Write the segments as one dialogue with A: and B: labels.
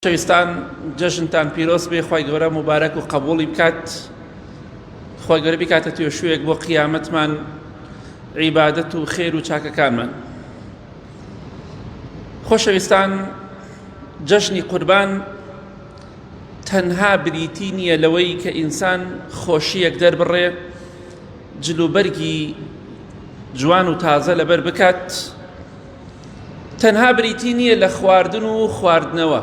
A: شەویستان جەژنتان پیرۆز بێ، خی گەورە مبارەک و قبوڵی بکات، خی گەورە بکاتە توێشوویەک بۆ قیامەتمان عیبادەت و خێر و چاکەکانمان. خۆشەویستان، جەژنی قوربان تەنها بریتی نییە لەوەی کە ئینسان خۆشیەک دەربڕێ، جلوبەرگی جوان و تازە لەبەر بکات، تەنها بریتی نییە لە خواردن و خواردنەوە.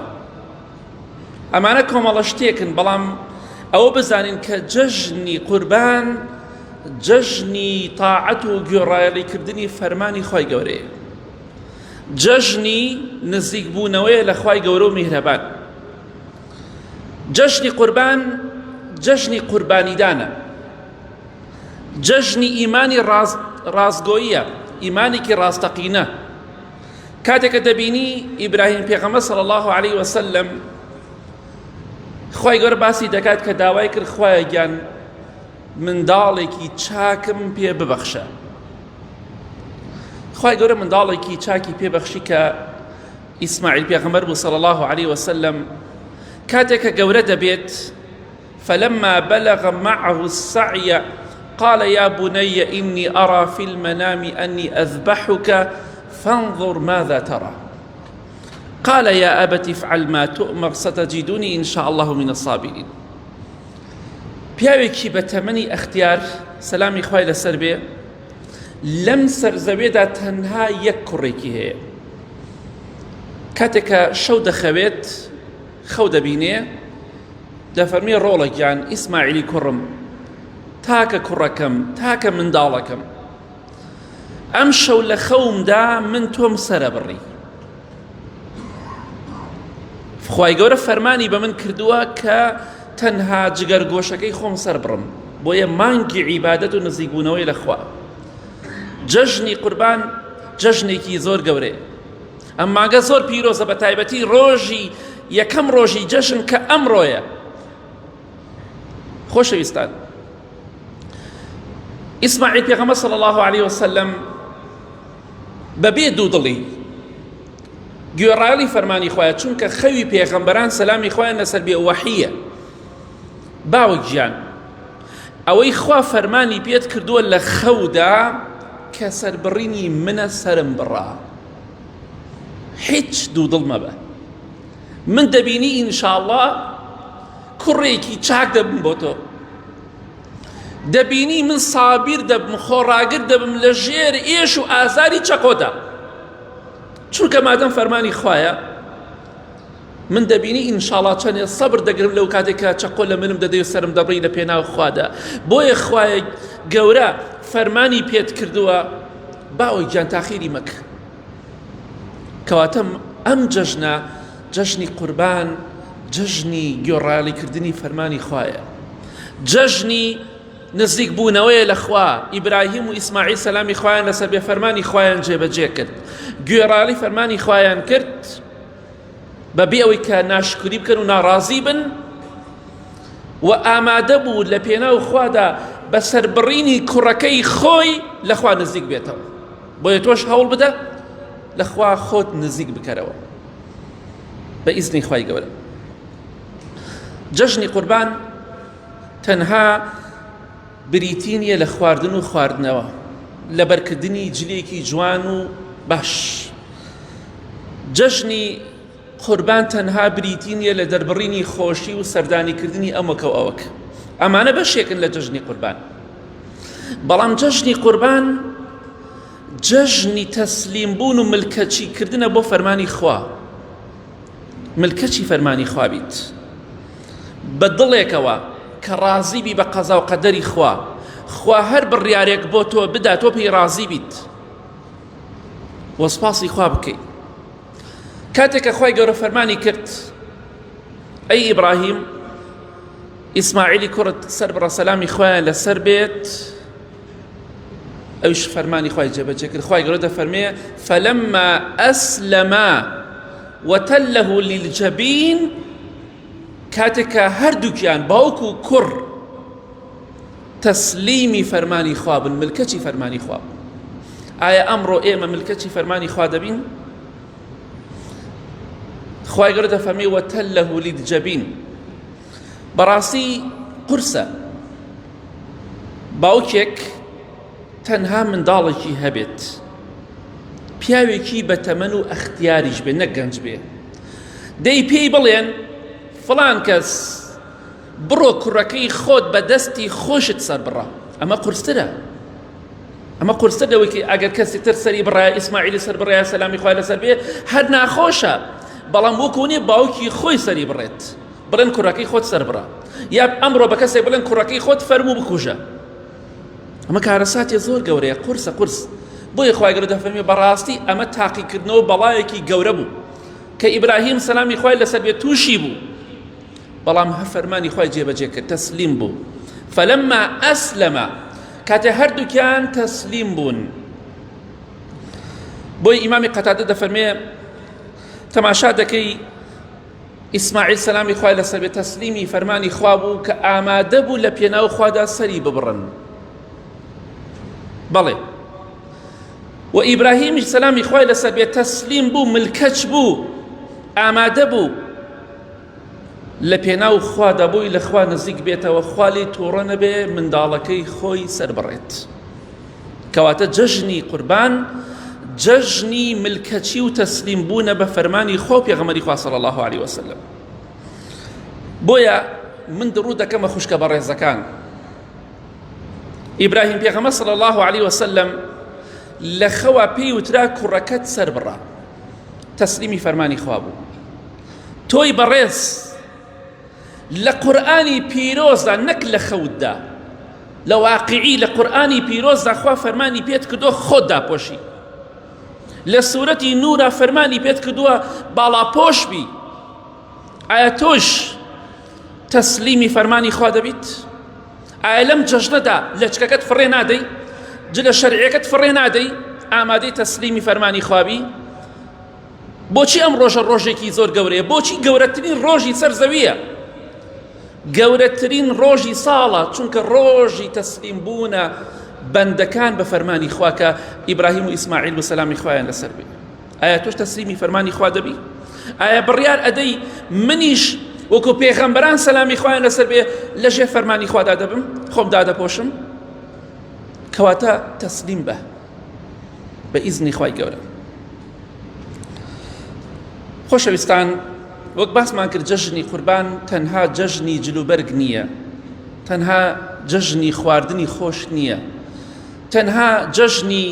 A: ئەمانە کۆمەڵە شتێکن، بەڵام ئەوە بزانین کە جەژنی قوربان جەژنی تاعەت و گوێڕایەڵیکردنی فەرمانی خی گەورەیە، جەژنی نزیکبوونەوەیە لە خی گەورە و میهرەبان. جەژنی قوربان جەژنی قوربانیدانە، جەژنی ئیمانی ڕاستگۆییە، ئیمانێکی ڕاستەقینە. کاتێککە دەبینی ئیبراهیم پێغەمبەر صلی الله علیه وسلم خی گەورە باسی دەکات کە داوای کرد، خوایە گیان منداڵێکی چاکم پێ ببەخشە. خی گەورە منداڵێکی چاکی پێبەخشی کە ئیسماعیل پێغەمبەر بوو صلی الله علیه وسلم. کاتێککە گەورە دەبێت، فلما بلغ معه السعي قال يا بني إني أرى في المنام أني أذبحك فانظر ماذا ترى قال يا أبت افعل ما تؤمر ستجدني إن شاء الله من الصابرين. پیاوێکی بە تەمەنی ئەختیار سەلامی خوای لەسەر بێ، لەم سەرزەوێدا تەنها یەک کوڕێکی هەیە. کاتێککە شەو دەخەوێت، خەو دەبینێ، دەفەرمێ ڕۆڵە گیان ئیسماعیلی کوڕم، تاکە کوڕەکەم، تاکە منداڵەکەم، ئەم شەو لە خەومدا من تۆم سەرە بڕی. خی گەورە فەرمانی بە من کردووە کە تەنها جگەرگۆشەکەی خۆم سەر بڕم، بۆیە مانگی عیبادەت و نزیکبوونەوەی لەخوا. جەژنی قوربان جەژنێکی زۆر گەورەیە. ئەم مانگە زۆر پیرۆزە، بە تایبەتی ڕۆژی یەکەم ڕۆژی جەژن کە ئەمڕۆیە. خۆشەویستان، ئیسماعیل پێغەمبەر صلی الله علیه وسلم بەبێ دوودڵی گوێڕایەڵی فەرمانی خوایە، چونکە خەوی پێغەمبەران سەلامی خوایان لەسەر بێ وەحیە. باوک گیان، ئەوەی خوا فەرمانی پێت کردووە لە خەودا کە سەربڕینی منە سرم بڕا، هیچ دوودڵ مەبە. من دەبینی ئینشاءڵڵا کوڕێکی چاک دەبم بۆ تۆ، دەبینی من سابیر دەبم، خۆڕاگر دەبم لە ژێر ئێش و ئازاری چەقۆدا، چونکە مادەم فەرمانی خوایە. من دەبینی ئینشاءڵڵا چەندێ سەبر دەگرم لەو کاتێککە چەقۆ لە منم دەدەی و سرم دەبڕی لە پێناو خوادا. بۆیە خوایە گەورە فەرمانی پێت کردووە باوەی گیان تاخیری مەکە. کەواتە ئەم جەژنە، جەژنی قوربان جەژنی گوێڕایەڵیکردنی فەرمانی خوایە، جەژنی نزیک بوونەوەیە لە خوا. ئیبراهیم و ئیسماعیل سەلامی خوایان لەسەر بێ فەرمانی خوایان جێبەجێ کرد، گوێڕایەڵی فەرمانی خوایان کرد، بەبێ ئەوەی کە ناشکری بکەن و ناڕازی بن، و ئامادە بوو لە پێناو خوادا بە سەربڕینی کوڕەکەی خۆی لە خوا نزیک بێتەوە. بۆیە تۆش هەوڵ بدە لە خوا خۆت نزیک بکەرەوە بە ئیزنی خوای گەورە. جەژنی قوربان تەنها بریتی نییە لە خواردن و خواردنەوە، لە بەرکردنی جلێکی جوان و باش. جەژنی قوربان تەنها بریتی نییە لە دەربڕینی خۆشی و سەردانیکردنی ئەمەکە و ئەوەکە. ئەمانە بەشێکن لە جەژنی قوربان، بەڵام جەژنی قوربان جەژنی تەسلیم بوون و ملکەچیکردنە بۆ فەرمانی خوا. ملکەچی فەرمانی خوا بیت بە دڵێکەوە کە ڕازی بی بە قەزا و قەدەری خوا. خوا هەر بڕیارێک بۆ تۆ بدا، تۆ پێی ڕازی بیت وە سپاسی خوا بکەیت. کاتێککە خوای گەورە فەرمانی کرد ئەی ئیبراهیم، ئیسماعیلی کوڕت سەر بڕە سەلامی خوایان لەسەر بێت، ئەویش فەرمانی خوای جێبەجێ کرد. خوای گەورە دەفەرمێ فەلەما ئەسلەما وتله للجبین، کاتێککە هەردووکیان باوک و کوڕ تەسلیمی فەرمانی خوا بن، ملکەچی فەرمانی خوا بن. ئایا ئەمڕۆ ئێمە ملکەچی فەرمانی خوا دەبین؟ خوای گەورە دەفەرمێ وەتەلەهو لیلجەبین بەڕاستی قورسە باوکێک تەنها منداڵێکی هەبێت پیاوێکی بەتەمەن و ئەختیاریش بێ نەک گەنج بێ دەی پێی بڵێن فڵان کەس بڕۆ کوڕەکەی خۆت بە دەستی خۆشت سەر بڕە ئەمە قورسترە ئەمە قورستر لەوەی ئەگەر کەسی تر سەری بڕایە ئیسماعیلی سەر بڕایە سەلامی خوای لەسەر بێ هەر ناخۆشە بەڵام وەکو نییە باوکی خۆی سەری بڕێت بڵێن کوڕەکەی خۆت سەر بڕە یا ئەمڕۆ بە کەسێک بڵێن کوڕەکەی خۆت فەرموو بکوژە ئەمە کارەساتی زۆر گەورەیە قورسە قورس بۆیە خوای گەورە دەفەرمێ بەڕاستی ئەمە تاقیکردنەوە بەڵایەکی گەورە بوو کە ئیبراهیم سەلامی خوای لەسەر بێ تووشی بوو بەڵام هە فەرمانی خوای جێبەجێ کرد تەسلیم بوو فەلەما ئەسلەمە کاتێ هەردووکیان تەسلیم بوون بۆی ئیمامی قەتادە دەفەرمێ تەماشا دەکەی ئیسماعیل سەلامی خوای لەسەر بێ تەسلیمی فەرمانی خوا بوو کە ئامادە بوو لە پێناو خوادا سەری ببڕن بەڵێ و ئیبراهیمیش سەلامی خوای لەسەر بێ تەسلیم بوو ملکەچ بوو ئامادە بوو لە پێناو خوادا بووی لە خوا نزیک بێتەوە خوا لێی تووڕە نەبێ منداڵەکەی خۆی سەر بڕێت کەواتە جەژنی قوربان جەژنی ملکەچی و تەسلیم بوونە بە فەرمانی خۆ پێغەمبەری خوا صلی الله علیه وسلم بۆیە من دڕوو دەکەمە خوشکە بە ڕێزەکان ئیبراهیم پێغەمبەر صلی الله علیه وسلم لە خەوا پێی وترا کوڕەکەت سەر بڕە تەسلیمی فەرمانی خوا بوو تۆی بەڕێز لە قورئانی پیرۆزدا نەک لە خەوتدا لە واقعی لە قورئانی پیرۆزدا خوا فەرمانی پێت کردووە خۆت داپۆشی لە سوورەتی نورە فەرمانی پێت کردووە باڵاپۆش بی ئایا تۆش تەسلیمی فەرمانی خوا دەبیت ئایا لەم جەژنەدا لەچکەکەت فڕێ نادەی جلە شەرعیەکەت فڕێ نادەی ئامادەی تەسلیمی فەرمانی خوابی بۆچی ئەم ڕۆژە ڕۆژێکی زۆر گەورەیە بۆچی گەورەترین ڕۆژی سەر زەویە گەورەترین ڕۆژی ساڵە چونکە ڕۆژی تەسلیم بوونە بەندەکان بە فەرمانی خوا کە ئیبراهیم و ئیسماعیل و سەلامی خوایان لەسەر بێ ئایا تۆش تەسلیمی فەرمانی خوا دەبی ئایا بڕیار ئەدەی منیش وەکو پێغەمبەران سەلامی خوایان لەسەر بێ لەژێر فەرمانی خوادا دەبم خۆم دادەپۆشم کەواتە تەسلیم بە ئیزنی خوای گەورە خۆشەویستان وەک باسمان کرد جەژنی قوربان تەنها جەژنی جلوبەرگ نییە تەنها جەژنی خواردنی خۆش نییە تەنها جەژنی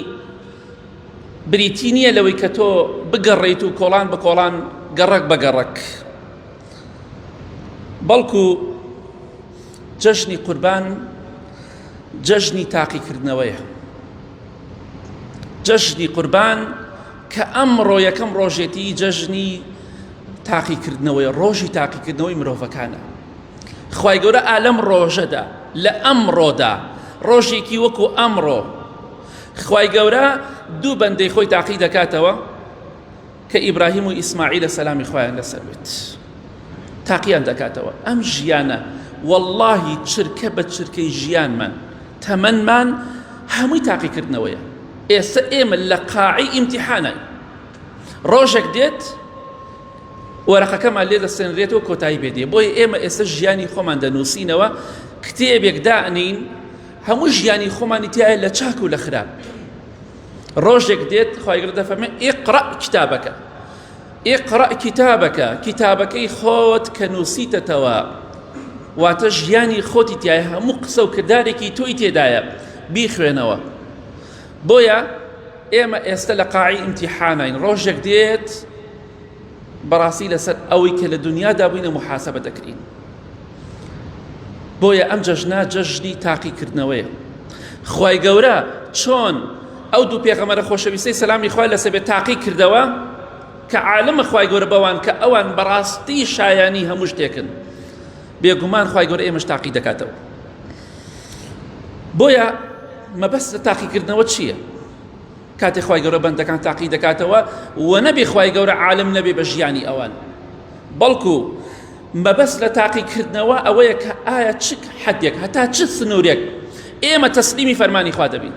A: بریتی نییە لەوەی کە تۆ بگەڕێیت و کۆڵان بە کۆڵان گەڕک بە گەڕک بەڵکو جەژنی قوربان جەژنی تاقیکردنەوەیە جەژنی قوربان کە ئەمڕۆ یەکەم ڕۆژێتی جەژنی تاقیکردنەوەی ڕۆژی تاقیکردنەوەی مرۆڤەکانە خوای گەورە ئالەم ڕۆژەدا لە ئەمڕۆدا ڕۆژێکی وەکو ئەمڕۆ خوای گەورە دوو بەندەی خۆی تاقی دەکاتەوە کە ئیبراهیم و ئیسماعیل سەلامی خوایان لەسەر بێت تاقییان دەکاتەوە ئەم ژیانە واللهی چرکە بە چرکەی ژیانمان تەمەنمان هەمووی تاقیکردنەوەیە ئێستا ئێمە لە قاعی ئیمتیحانە ڕۆژێک دێت وەرەقەکەمان لێ دەستێنرێتەوە کۆتایی پێدێ بۆیە ئێمە ئێستا ژیانی خۆمان دەنووسینەوە کتێبێک دانین هەموو ژیانی خۆمانی تایە لە چاک و لە خراپ ڕۆژێک دێت خوای گەورە دەفەرمێ ئیقڕە کتابەکە ئیقڕە کتابەکە کتابەکەی خۆت کە نووسیتەتەوە واتە ژیانی خۆتی تایە هەموو قسە و کردارێکی تۆی تێدایە بیخوێنەوە بۆیە ئێمە ئێستا لە قاعی ئیمتیحانین ڕۆژێک دێت بەڕاستی لەسەر ئەوەی کە لە دنیادا بووینە محاسەبە دەکرین بۆیە ئەم جەژنە جەژنی تاقیکردنەوەیە خوای گەورە چۆن ئەو دوو پێغەمبەرە خۆشەویستەی سەلامی خوای لەسەر بێ تاقی کردەوە کە عالمە خوای گەورە بەوان کە ئەوان بەڕاستی شایانی هەموو شتێکن بێگومان خوای گەورە ئێمەش تاقی دەکاتەوە بۆیە مەبەست لە تاقیکردنەوە چییە کاتێک خوای گەورە بەندەکان تاقی دەکاتەوە و نەبێ خوای گەورە عالم نەبێ بە ژیانی ئەوان بەڵکو مەبەست لە تاقیکردنەوە ئەوەیە کە ئایا چ حەدێک هەتا چ سنوورێک ئێمە تەسلیمی فەرمانی خوا دەبین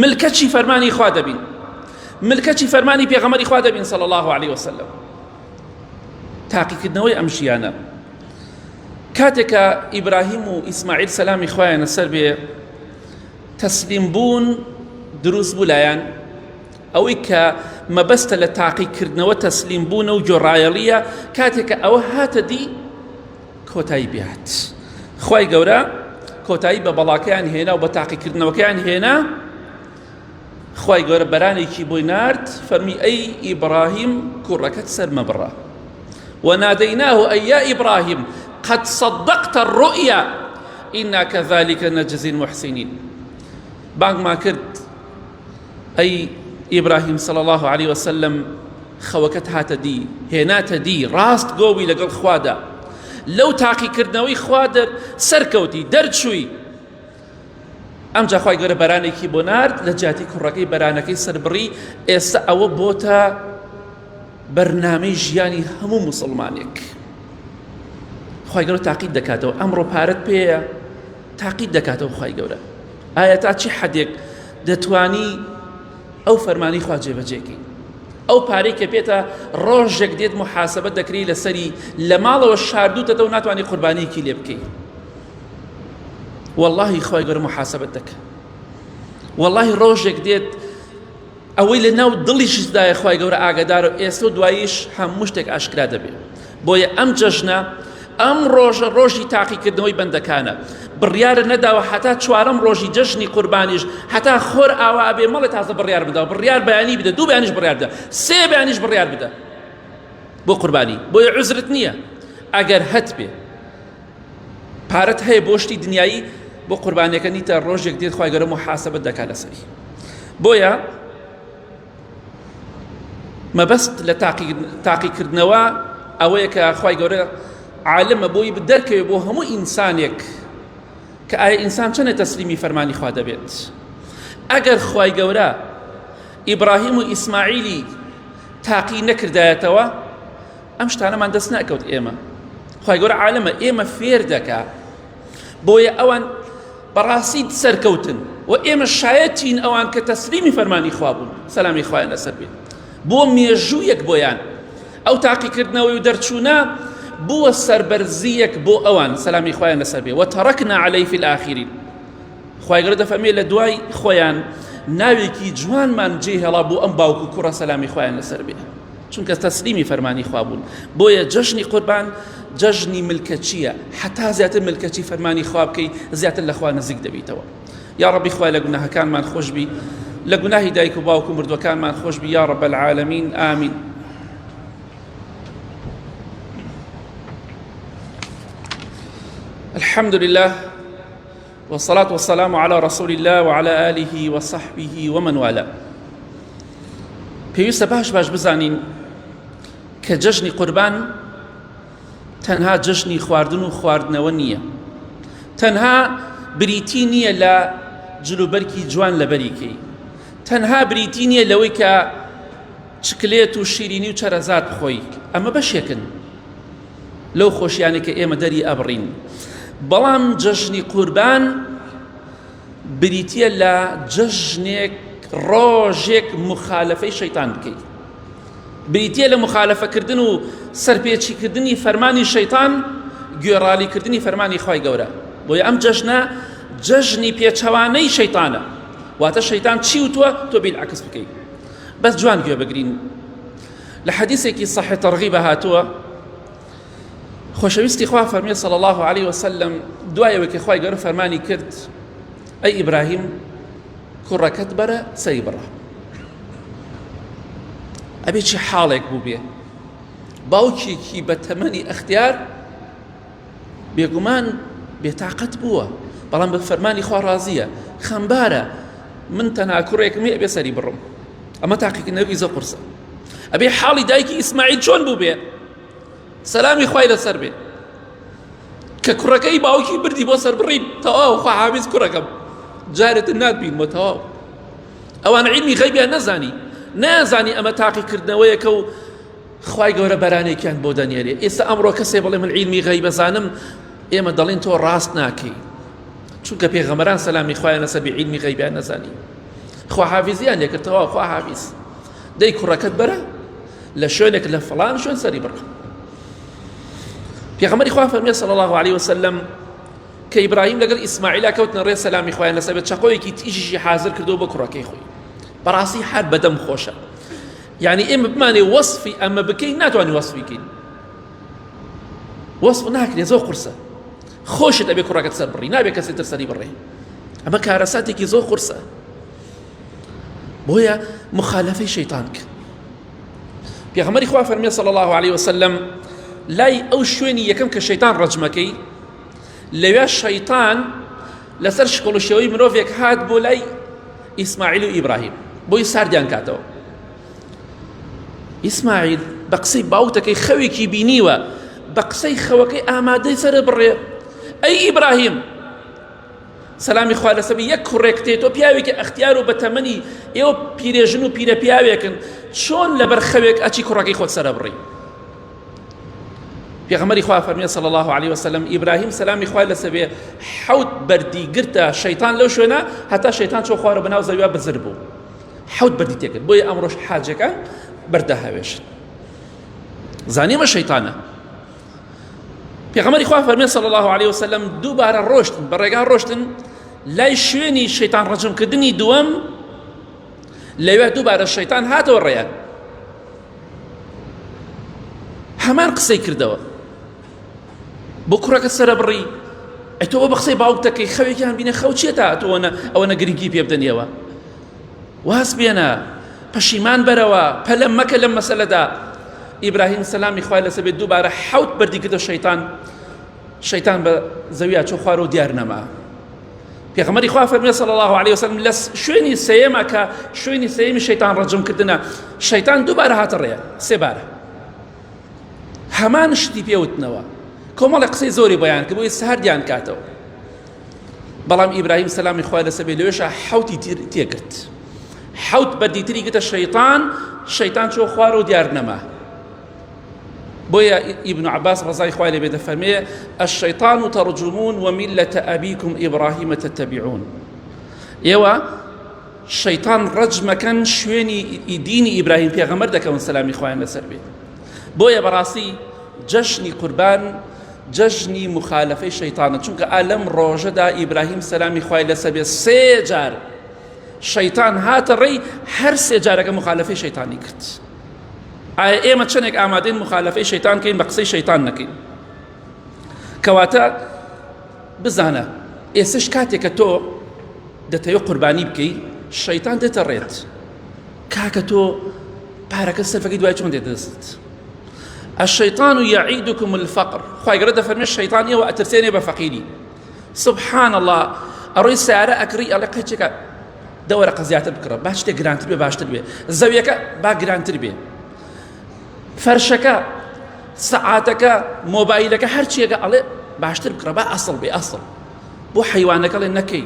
A: ملکەچی فەرمانی خوا دەبین ملکەچی فەرمانی پێغەمبەری خوا دەبین صلی الله علیه وسلم تاقیکردنەوەی ئەم ژیانە. کاتێکە ئیبراهیم و ئیسماعیل سەلامی خوایانە سەر بێ تەسلیم بوون دروست بوو لایەن، ئەوەی کە مەبەستە لە تاقیکردنەوە تەسلیم بوونە و گۆڕایەڵیە، کاتێکە ئەوە هاتە دی کۆتایی بێت. خوای گەورە کۆتایی بە بەڵاکەیان هێنا و بە تاقیکردنەوەکەیان هێنا. خوای گەورە بەرانێکی بۆی نارد، فەرمی ئەی ئیبراهیم کوڕەکەت سەرمە بڕە. وناديناه أي يا إبراهيم قد صدقت الرؤيا إنا كذلك نجزي المحسنين. بانگ ما کرد أي إبراهيم صلى الله عليه وسلم خوكت هات دي هنات دي راست قوي لقل خوادا لو تاقي كردنوي خوادر سركوتي درجوي ئەم جا خوای گەورە بەرانێکی بۆ نارد لە جاتی کوڕەکەی بەرانەکەی سەربڕی. ئێستا ئەوە بۆتە بەرنامەی ژیانی هەموو موسڵمانێک. خوای گەورە تاقید دەکاتەوە. ئەمڕۆ پارەت پێیە تاقید دەکاتەوە خوای گەورە. ئایا تا چی حەدێک دەتوانی ئەو فەرمانی خوا جێبەجێکەی؟ ئەو پارەی کە پێتە ڕۆژێک دێت محاسبەت دەکری لەسەری لە ماڵەوە شاردووتەوە و ناتوانانی قوربانیەکی لێ بکەی. والله خوای گەورە محاسبەت دەکە. والله ڕۆژێک دێت ئەوەی لە ناو دڵیشدایە خوای گەورە ئاگادارە، ئێستا و دواییش هەموو شتێک ئاشکرا دەبێت. بۆیە ئەم جەژنە ئەم ڕۆژە ڕۆژی تاقیکردنەوەی بەندەکانە. بڕیارە نەداوە هەتا چوارەم ڕۆژی جەژنی قوربانیش هەتا خۆر ئاوا ئەبێ مەڵێ تازە بڕیار بدە، بڕیار بەیانی بدە، دوو بەیانیش بڕیار بدە، سێ بەیانیش بڕیار بدە بۆ قوربانی. بۆیە عوزرت نییە. ئەگەر هەت بێ پارەت هەیە بۆ شتی دنیایی بۆ قوربانیەکە نیتە ڕۆژێک دێت خوای گەورە محاسبەت دەکات لەسەری. بۆیە مەبەست لە تاقیکردنەوە ئەوەیە کە خوای گەورە عالمە بۆی دەرکەوێت بۆ هەموو ئینسانێک کە ئایا ئینسان چەندە تەسلیمی فەرمانی خوا دەبێت. ئەگەر خوای گەورە ئیبراهیم و ئیسماعیلی تاقی نەکردایەتەوە ئەم شتانەمان دەست ناکەوت ئێمە. خوای گەورە عالمە ئێمە فێر دەکا. بۆیە ئەوان بەڕاستی سەرکەوتن و ئێمە شایەتین ئەوان کە تەسلیمی فەرمانی خوا بوون سەلامی خوایان لەسەر بێت. بۆ مێژوویەک بۆیان ئەو تاقیکردنەوەی و دەرچوونە بووە سەربەرزیەک بۆ ئەوان سەلامی خوایان لەسەر بێت. وتەڕەکنا عەلەیه فی الآخرین. خوای گەورە دەفەرمێت لە دوای خۆیان ناوێکی جوانمان جێهێڵا بۆ ئەم باوک و کوڕە سەلامی خوایان لەسەر بێت، چونکە تەسلیمی فەرمانی خوا بوون. بۆیە جەژنی قوربان جەژنی ملکەچیە، حتا زیاتر ملکەچی فەرمانی خوا بکەی زیاتر لە خوا نزیک دەبیتەوە. یا ڕەبی خوای لە گوناهەکانمان خۆش بی، لە گوناهی دایک و باوک و مردوەکانمان خۆش بی یا ڕەب العالەمین. ئامین. الحمد لله والصلاة والسلام على رسول الله وعلى آله وصحبه ومن والاه. پێویستە باش بزانین کە جەژنی قوربان تەنها جەژنی خواردن و خواردنەوە نییە، تەنها بریتی نییە لە جلوبەرکی جوان لە بەریکەی، تەنها بریتی نییە لەوەی کە چکلێت و شیرینی و چەرەزات بخۆی. ئەمە بەشێکن لەو خۆشیانێک کە ئێمە دەری ئەبڕین. بەڵام جەژنی قوربان بریتیە لە جەژنێک ڕۆژێک مخالفەی شەیتان بکەیت، بریتیە لە مخالفەکردن و سەرپێچیکردنی فەرمانی شەیتان، گوێڕالیکردنی فەرمانی خوای گەورە. بۆیە ئەم جەژنە جەژنی پێچەوانەی شەیتانە، واتە شەیتان چی وتووە تۆ بیلعکس بکەیت. بەس جوان گوێ بگرین. لە حەدیثێکی صەحیح تەرغیبە هاتووە خۆشەویستی خوا فەرمێ صلی الله عليه وسلم دوایەوە کە خوای گەورە فەرمانی کرد ئەی ئیبراهیم کوڕەکەت بەرە سەری بڕە. ئەبێ چی حاڵێک بوو بێ، باوکێکی بە تەمەنی ئەختیار بێگومان بێتاقەت بووە، بەڵام بە فەرمانی خوا ڕازیە، خەمبارە، من تەنها کوڕێکم هەیە ئەبێ سەری بڕم. ئەمە تاقیکردنەوەی زۆر قورسە. ئەبێ حاڵی دایکی ئیسماعیل چۆن بوو بێ سەلامی خوای لەسەر بێ کە کوڕەکەی باوکی بردی بۆ سەر بڕین تەواو خوا حافیز کوڕەکەم جارێتن ناتبینمە تەواو. ئەوان عیلمی غەیبیان نەزانی ئەمە تاقیکردنەوەیەکە و خوای گەورە بەرانێکیان بۆ دەنێرێ. ئێستا ئەمڕۆ کەسێ بڵێ من عیلمی غەیبە زانم، ئێمە دەڵێن تۆ ڕاست ناکەی، چونکە پێغەمبەران سەلامی خوایان لەسەر بێ عیلمی غەیبیان نەزانی. خوا حافیزیان لێکردەوە، خوا حافیز دەی کوڕەکەت بەرە لە شوێنێک لە فڵان شوێن سەری بڕە. پێغەمبەری خوا فەرمێ صلی الله عليه وسلم کە ئیبراهیم لەگەڵ ئیسماعیلا کەوتنە ڕێ سەلامی خوایان لەسەر بێت چەقۆیەکی تیژیشی حازر کردەوە بە کوڕەکەی خۆی بەڕاستی هەر بەدەم خۆشە یعنی ئێمە بمانێ وەصفی ئەمە بکەین ناتوانین وەصفی بکەین وەصف ناکرێ زۆر قورسە خۆشت ئەبێ کوڕەکەت سەر بڕی نابێ کەسێک تر سەری بڕێ ئەمە کارەساتێکی زۆر قورسە بۆیە مخالفەی شەیطان کرد پێغەمبەری خوا فەرمێ صلی الله عليه وسلم لای ئەو شوێنی یەکەم کە شەیطان ڕەجمەکەی لەوێ شەیطان لەسەر شکڵوشەوەی مرۆڤێک هات بۆ لای ئیسماعیل و ئیبراهیم بۆی ساردیان کاتەوە ئیسماعیل بە قسەی باوتەکەی خەوێکی بینیوە بە قسەی خەوەکەی ئامادەی سەرە بڕێ ئەی ئیبراهیم سەلامی خوا لەسەر یەک کوڕێک تێتۆ پیاوێکی ئەختیار و بەتەمەنی ئێوە پیرێژن و پیرە پیاوێکن چۆن لەبەر خەوێک ئەچی کوڕەکەی خۆت سەرە بڕی پێغەمبەری خوا فەرمێ صلی الله عليه وسلم ئیبراهیم سەلامی خوا لەسەر بێ حەوت بەردی گرتە شەیطان لەو شوێنە هەتا شەیطان چۆ خوارە بەناو زەویە بزر بوو حەوت بەردی تێکرد بۆیە ئەمڕۆژ حاجەکان بەردەهاوێشن زانیمە شەیطانە پێغەمبەری خوا فەرمێ صلی الله عليه وسلم دووبارە ڕۆشتن بە ڕێگا ڕۆشتن لای شوێنی شەیطان ڕەجمکردنی دووەم لەوێ دووبارە شەیطان هاتەوە ڕێیان هەمان قسەی کردەوە بۆ کوڕەکە سەرە بڕی ئەی تۆ بە قسەی باوکتەکەی خەوێکیان بینە خەو چێتە ئەوەنە گرنگی پێ بدەنیەوە واز بێنە پەشیمان بەرەوە پەلەم مەکە لەم مەسەلەدا ئیبراهیم سەلامی خوای لەسەر بێت دووبارە حەوت بەردی کردە شەیطان بە زەویە چۆ خوارە و دیار نەما پێغەمبەری خوا فەرمێ صلی الله عليه وسلم لە شوێنی سەیەمە کە شوێنی سەیەمی شەیطان ڕەجمکردنە شەیطان دووبارە هاتە ڕێ سێبارە هەمان شتی پێوتنەوە کۆمەڵی قسەی زۆری بەیان کرد بۆی سەردیان کاتەوە بەڵام ئیبراهیم سەلامی خوای لەسەر بێت لەوێشە حەوتی تێکرد حەوت بەردیتری گرتە شەیطان چۆ خوارە و دیار نەما بۆیە ابن عباس ڕزای خوای لێ بێ دەفەرمێ الشەیطان تەرجمون وملة أبيكم إبراهيم تتبعون ئێوە شەیطان ڕەجمەکەن شوێنی دینی ئیبراهیم پێغەمبەر دەکەون سەلامی خوایان لەسەر بێت بۆیە بەڕاستی جەژنی قوربان جەژنی مخالفەی شەیطانە چونکە ئالەم ڕۆژەدا ئیبراهیم سەلامی خوای لەسەر بێت سێ جار شەیطان هاتە ڕێی هەر سێ جارەکە مخالفەی شەیطانی کرد ئایا ئێمە چەندێک ئامادەین مخالفەی شەیطان کەین بە قسەی شەیطان نەکەین کەواتە بزانە ئێسش کاتێککە تۆ دەتەوێت قوربانی بکەی شەیطان دێتە ڕێت کاکە تۆ پارەکە سەرفەکەی دوای چۆن دێتە دەستت الشەیطان یعیدکم الفقر خوای گەورە دەفەرمێ شەیطان ئێوە ئەترسێنێ بە فەقیری سبحان الله ئەڕۆی سیارە ئەکڕی ئەڵێ قەچێکە دەوەرەقە زیاتر بکڕە با شتێک گرانتر بێ باشتر بێ زەویەکە با گرانتر بێ فەرشەکە سەعاتەکە مۆبایلەکە هەرچیەکە ئەڵێ باشتر بکڕە با ئەسڵ بێ ئەسڵ بۆ حەیوانەکە لێ نەکەی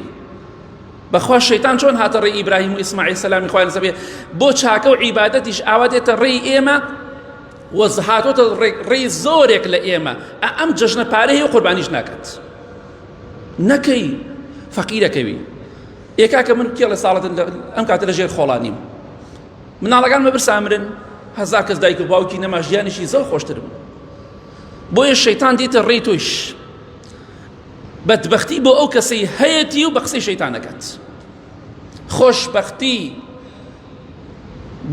A: بەخوا شەیطان چۆن هاتە ڕێی ئیبراهیم و ئیسماعیل سەلامی خوای لەسەر بێ بۆ چاکە و عیبادەتیش ئاوا دێتە ڕێی ئێمە وەزهاتۆتە ڕێی زۆرێک لە ئێمە ئەم جەژنە پارەی و قوربانیش ناکات نەکەی فەقیرەکەوی ئێکاکە من کێڵە ساڵەت ئەم کاتە لە ژێر خۆڵانیم مناڵەکان مەبرسامرن هەزار کەس دایک و باوکی نەما ژیانیشی زۆر خۆشتر بوو بۆیە شەیطان دیتە ڕێی تۆیش بەدبەختی بۆ ئەو کەسەی هەیەتی و بە قسەی شەیطان نەکات خۆشبەختی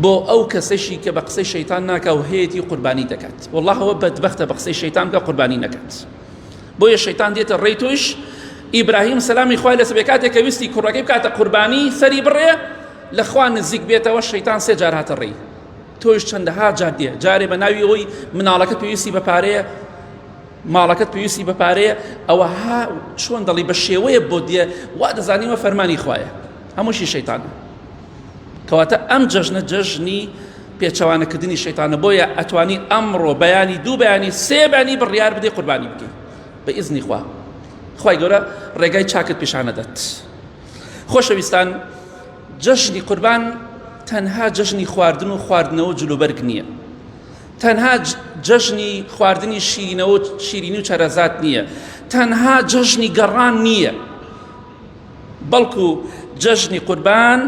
A: بۆ ئەو کەسەشی کە بە قسەی شەیطان ناکا و هەیەتی و قوربانی دەکات والله ئەوە بەدبەختە بە قسەی شەیطان کە قوربانی نەکات بۆیە شەیطان دێتە ڕێی تۆیش ئیبراهیم سەلامی خوای لەسەر بێ کاتێک کە ویستی کوڕەکەی بکاتە قوربانی سەری بڕێ لە خوا نزیک بێتەوە شەیطان سێ جار هاتە ڕێی تۆش چەندەها جار دێ جارێ بە ناوی ئەوەی مناڵەکەت پێویستی بە پارەیە ماڵەکەت پێویستی بە پارەیە ئەوە ها چۆن دەڵی بە شێوەیە بۆ دێ وا دەزانیوە فەرمانی خوایە هەمووشی شەیطانە کەواتە ئەم جەژنە جەژنی پێچەوانەکردنی شەیطانە بۆیە ئەتوانی ئەمڕۆ بەیانی دوو بەیانی سێ بەیانی بڕیار بدەی قوربانی بکەی بە ئیزنی خوا خوای گەورە ڕێگای چاکت پیشانە دەت خۆشەویستان جەژنی قوربان تەنها جەژنی خواردن و خواردنەوە جلوبەرگ نییە تەنها جەژنی خواردنی شیرینەوە شیرینی و چەرەزات نییە تەنها جەژنی گەڕان نییە بەڵکو جەژنی قوربان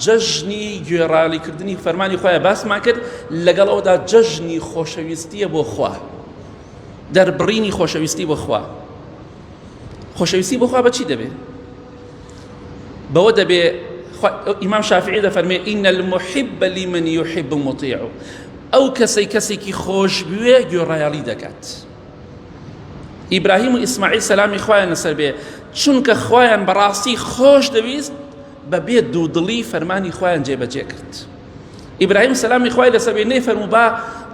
A: جەژنی گوێڕالیکردنی فەرمانی خۆیان باسمان کرد لەگەڵ ئەودا جەژنی خۆشەویستیە بۆ خوا دەربڕینی خۆشەویستی بۆ خوا. خۆشەویستی بۆ خوا بەچی دەبێ؟ بەوە دەبێ ئیمام شافعی دەفەرمێ ئین المحب لمن يحب مطیع، ئەو کەسێکی خۆش بوێ گوێڕایەڵی دەکات. ئیبراهیم و ئیسماعیل سەلامی خوایان لەسەر بێ، چونکە خوایان بەڕاستی خۆش دەویست بەبێ دوودڵی فەرمانی خوایان جێبەجێ کرد. ئیبراهیم سەلامی خوای لەسەر بێ نەیفەرموو با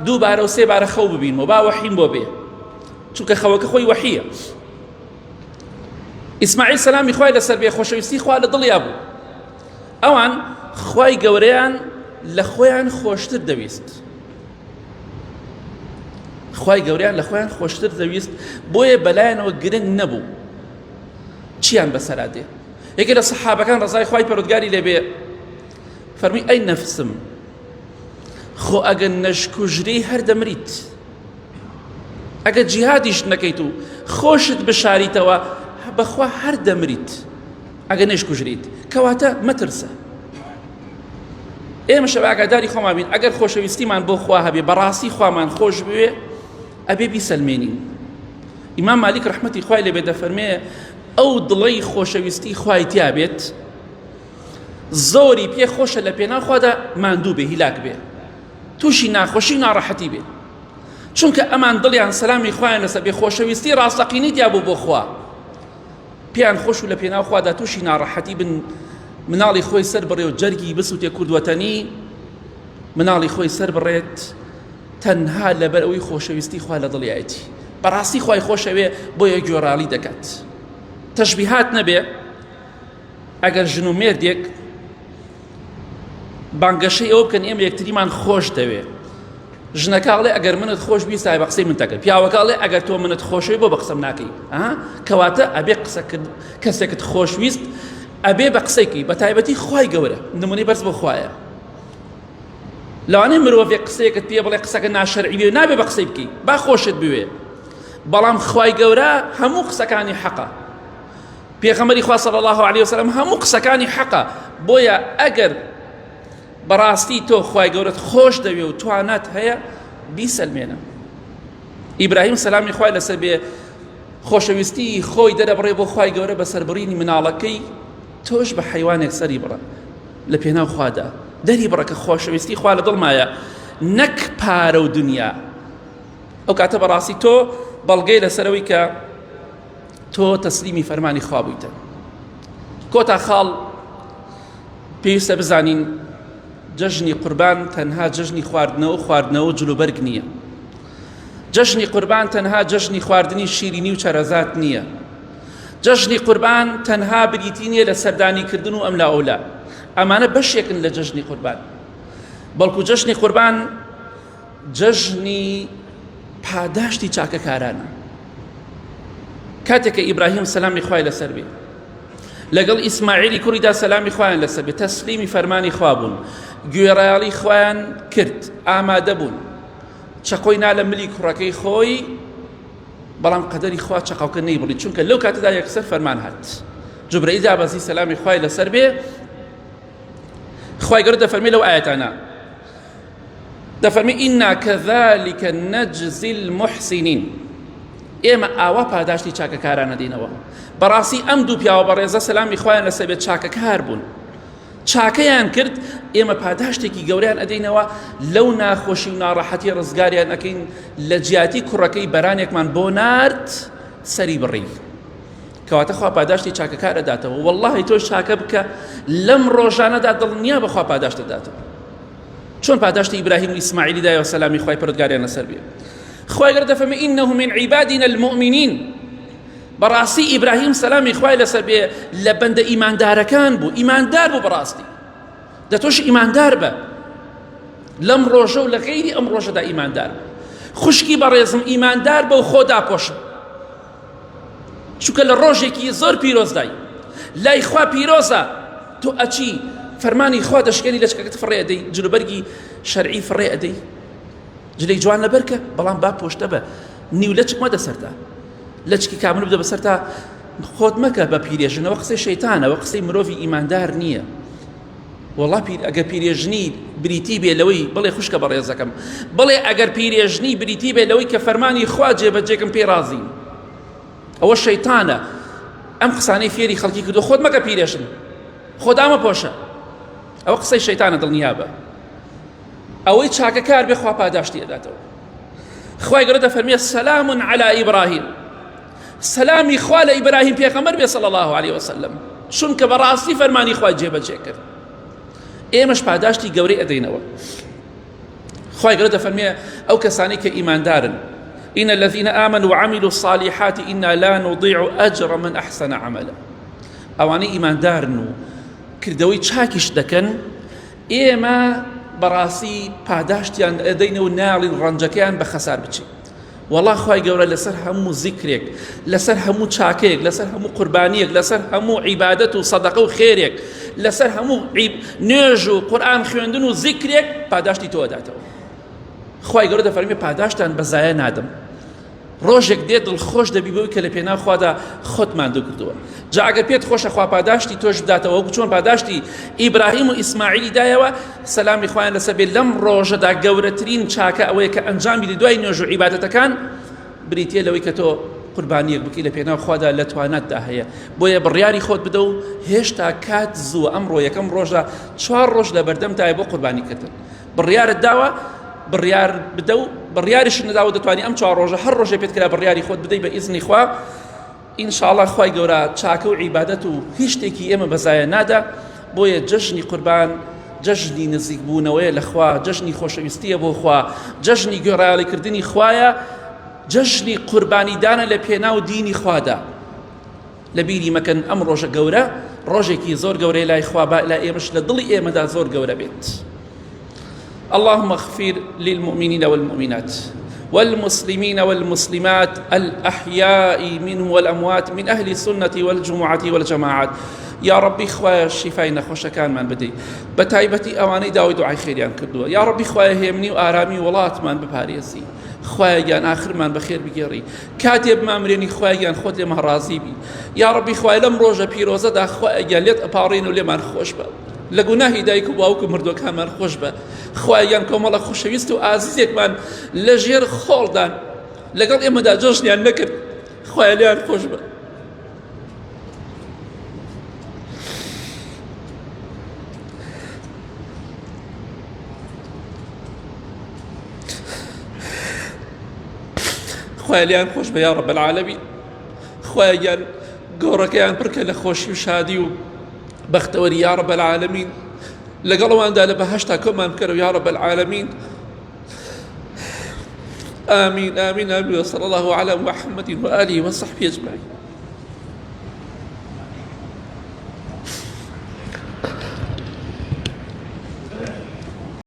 A: دووبارە و سێبارە خەو ببینەوە، با وەحیم بۆ بێ، چونکە خەوەکە خۆی وەحیە. ئیسماعیل سەلامی خوای لەسەر بێ خۆشەویستی خوا لە دڵیا بوو. ئەوان خوای گەورەیان لە خۆیان خۆشتر دەویست، خوای گەورەیان لە خۆیان خۆشتر دەویست، بۆیە بەلایەنەوە گرنگ نەبوو چیان بەسەرا دێ. یەکێ لە سەحابەکان ڕەزای خوای پەروەردگاری لێبێ فەرمی ئەی نەفسم، خۆ ئەگەر نەشکوژری هەر دەمریت، ئەگەر جیهادیش نەکەیت و خۆشت بشاریتەوە بەخوا هەر دەمریت ئەگەر نەشکوژریت، کەواتە مەترسە. ئێمە شەو ئاگاداری خۆمان بین، ئەگەر خۆشەویستیمان بۆ خوا هەبێ، بەڕاستی خوامان خۆش بوێ، ئەبێ بیسەلمێنین. ئیمام مالیک ڕەحمەتی خوای لێبێ دەفەرمێ ئەو دڵەی خۆشەویستی خوای تیا بێت زۆری پێ خۆشە لە پێناو خوادا ماندوو بێ، هیلاک بێ، تووشی ناخۆشی ناڕەحەتی بێ، چونکە ئەمان دڵیان سەلامی خوایان لەسەر بێ، خۆشەویستی ڕاستەقینی تیا بوو بۆ خوا، پیان خۆش و لە پێناو خوادا تووشی ناڕەحەتی بن، مناڵی خۆی سەر بڕێ و جەرگی بسووتێ کوردوەتەنی، مناڵی خۆی سەر بڕێت تەنها لەبەر ئەوەی خۆشەویستی خوا لە دڵیایەتی. بەڕاستی خوای خۆشەوێ بۆیە گوێڕاڵی دەکات. تەشبیهات نەبێ، ئەگەر ژن و مێردێک بانگەشەی ئەوە بکەن ئێمە یەکتریمان خۆش دەوێ، ژنەکەڵێ ئەگەر منت خۆش بیستای بە قسەی من تەکرد، پیاوەکەڵێ ئەگەر تۆ منت خۆشەوی بۆ بە قسەم ناکەی. کەواتە ئەبێ کەسێکت خۆشویست ئەبێ بە قسەیکەی، بە تایبەتی خوای گەورە نمونەی بەرز بۆ خوایە. لەوانەیە مرۆڤێک قسەیەکت پێ بڵێ قسەکە ناشەرعی بێ، نابێ بە قسەی بکەی، با خۆشت بوێ، بەڵام خوای گەورە هەموو قسەکانی حەقە، پێغەمبەری خوا صلی الله علیه وسلم هەموو قسەکانی حەقە. بۆیە ئەگەر بەڕاستی تۆ خوای گەورەت خۆش دەوێ و توانات هەیە بیسەلمێنە. ئیبراهیم سەلامی خوای لەسەر بێ خۆشەویستی خۆی دەرەبڕێ بۆ خوای گەورە بە سەربڕینی مناڵەکەی، تۆش بە حەیوانێک سەری بڕە لە پێناو خوادا، دەری بڕە کە خۆشەویستی خوا لە دڵمایە، نەک پارە و دنیا. ئەو کاتە بەڕاستی تۆ بەڵگەی لەسەرەوەی کە تۆ تەسلیمی فەرمانی خوا بوویتە. کۆتا خاڵ پێویستە بزانین جەژنی قوربان تەنها جەژنی خواردنەوە و جلوبەرگ نییە. جەژنی قوربان تەنها جەژنی خواردنی شیرینی و چەرەزات نییە. جەژنی قوربان تەنها بریتی نییە لە سەردانیکردن و ئەم لا ئەولا، ئەمانە بەشێکن لە جەژنی قوربان، بەڵکو جەژنی قوربان جەژنی پاداشتی چاکەکارانە. کاتێککە ئیبراهیم سەلامی خوای لەسەر بێ لەگەڵ ئیسماعیلی کوڕیدا سەلامی خوایان لەسەر بێ تەسلیمی فەرمانی خوا بوون، گوێڕایەڵی خۆیان کرد، ئامادە بوون، چەقۆی نا لە ملی کوڕەکەی خۆی، بەڵام قەدەری خوا چەقاوکە نەیبڕی، چونکە لەو کاتەدا یەکسەر فەرمان هات. جوبرەئیل دابەزی سەلامی خوای لەسەر بێ، خوای گەورە دەفەرمێ لەو ئاەتانە، دەفەرمێ ئینا کەذالکە نەجزی المحسینین، ئێمە ئاوا پاداشتی چاکەکارانە دێنەوە. بەڕاستی ئەم دوو پیاوە بەڕێزە سەلامی خوایان لەسەر بێت چاکەکار بوون، چاکەیان کرد، ئێمە پاداشتێکی گەوریان ئەدەینەوە، لەو ناخۆشی و ناڕەحەتی ڕزگاریان ئەکەین، لە جیاتی کوڕەکەی بەرانێکمان بۆ نارد سەری بڕی، کەواتە خوا پاداشتی چاکەکار ئەداتەوە. وەڵڵاهی تۆ چاکە بکە لەم ڕۆژانەدا دڵنیا بەخوا پاداشت دەداتەوە، چۆن پاداشتی ئیبراهیم و ئیسماعیلی دایەوە سەلامی خوای پەروەردگاریان لەسەر بێ. خوای گەورە دەفەرمێ ئینەه من عیبادینا المؤمنین، بەڕاستی ئیبراهیم سەلامی خوای لەسەر بێ لە بەندە ئیماندارەکان بوو، ئیماندار بوو، بەڕاستی دەتۆش ئیماندار بە لەم ڕۆژە و لە غەیری ئەم ڕۆژەدا ئیماندار بە. خوشکی بەڕێزم ئیماندار بە و خۆ داپۆشە، چونکە لە ڕۆژێکی زۆر پیرۆزدای، لای خوا پیرۆزە، تۆ ئەچی فەرمانی خوا دەشکێنی لە چکەکەت فڕێ ئەدەی، جلوبەرگی شەرعی فڕێ ئەدەی، جلەی جوان لەبەرکە، بەڵام با پۆشتە بە نیو لەچک مەدە سەرتا، لەچکی کامل بدە بەسەرتا، خۆت مەکە بە پیرێژنەوە، قسەی شەیتانەوە، قسەی مرۆڤی ئیماندار نییە. والله ئەگەر پیرێژنی بریتی بێ لەوەی بڵێ خوشکە بەڕێزەکەم بڵێ ئەگەر پیرێژنی بریتی بێ لەوەی کە فەرمانی خوا جێبەجێکم پێ رازیم ئەوە شەیتانە ئەم قسانەی فێری خەڵکی کردو خۆت مەکە پیرێژن خۆت ئامەپۆشە ئەوە قسەی شەیتانە دڵنیابە ئەوەی چاکەکار بێ خوا پاداشتی ئەداتەوە خوای گەورە دەفەرمێ سەلام علی ئیبراهیم سەلامی خوا لە ئیبراهیم پێغەمبەر بێ صلی الله عليه وسلم چونکە بەڕاستی فەرمانی خوا جێبەجێ کرد ئێمەش پاداشتی گەورەی ئەدەینەوە خوای گەورە دەفەرمێ ئەو کەسانی کە ئیماندارن إن الذين آمنوا وعملوا الصالحات إنا لا نضيع أجر من أحسن عملا ئەوانەی ئیماندارن و کردەوەی چاکیش دەکەن ئێمە بەڕاستی پاداشتیان ئەدەینە و ناڵین ڕەنجەکەیان بە خەسار بچین والله خوای گەورە لەسەر هەموو زیکرێک لەسەر هەموو چاکەیەک لەسەر هەموو قوربانیەک لەسەر هەموو عیبادەت و سەدەقە و خێرێک لەسەر هەموو نوێژ و قورئان خوێندن و زیکرێک پاداشتی تۆ ئەداتەوە خوای گەورە دەفەرمێ پاداشتان بەزایە نادەم ڕۆژێک دێ دڵخۆش دەبی بەوەی کە لە پێناو خوادا خۆتمان دووکردووە جا ئەگەر پێت خۆشە خوا پاداشتی تۆش بداتەوە وەکو چۆن پاداشتی ئیبراهیم و ئیسماعیلی دایەوە سەلامی خوایان لەسەر بێت لەم ڕۆژەدا گەورەترین چاکە ئەوەیە کە ئەنجامی دی دوای نوێژ و عیبادەتەکان بریتیە لەوەی کە تۆ قوربانیەک بکەی لە پێناو خوادا لە توانەتدا هەیە بۆیە بڕیاری خۆت بدە و هێشتا کات زووە ئەمڕۆ یەکەم ڕۆژە 4 ڕۆژ لە بەردەمدایە بۆ قوربانیکردن بڕیارت داوە بڕیار بدە و بڕیاریش نەداوە دەتوانی ئەم 4 ڕۆژە هەر ڕۆژێ پێت کرا بڕیاری خۆت بدەی بە ئیزنی خوا ئینشاءڵڵا خوای گەورە چاکە و عیبادەت و هیچ شتێکی ئێمە بەزایە نادا بۆیە جەژنی قوربان جەژنی نزیکبوونەوەیە لە خوا جەژنی خۆشەویستیە بۆ خوا جەژنی گوێڕایەڵیکردنی خوایە جەژنی قوربانیدانە لە پێناو دینی خوادا لە بیری مەکەن ئەم ڕۆژە گەورە ڕۆژێکی زۆر گەورەی لای خوا با لای ئێمەش لە دڵی ئێمەدا زۆر گەورە بێت اللهم اغفر للمؤمنين والمؤمنات والمسلمين والمسلمات الأحياء منهم والأموات من أهل السنة والجمعة والجماعات يا ربي خوايا الشفاء نخوش كان من بدي بتايبتي أواني داوي دعاء خيريان كردوا يا ربي خوايا هيمني وآرامي ولات من بباريسي خوايا جان آخر من بخير بجري كاتب مامريني خوايا جان خود لما راضي بي يا ربي خوايا لم روجا بيروزا دا خوايا جان ليت أبارين ولما خوش با لەگوناهی دایک و باوک و مردوەکانمان خۆش بە خوایان کۆمەڵە خۆشەویست و ئازیزێکمان لە ژێر خۆڵدان لەگەڵ ئێمەدا جۆشنیان نەکرد خوای لیان خۆش بە خوای لیان خۆش بە یا رب العالمین خوایان گۆڕەکەیان پڕکە لە خۆشی و شادی و بەختەوەری یا رب العالمین لەگەڵەواندا لە بەهەشتا کۆمان بکەرەوە یا رب العالمین آمين آمين آمين وصلى الله على محمد وآله وصحبه أجمعين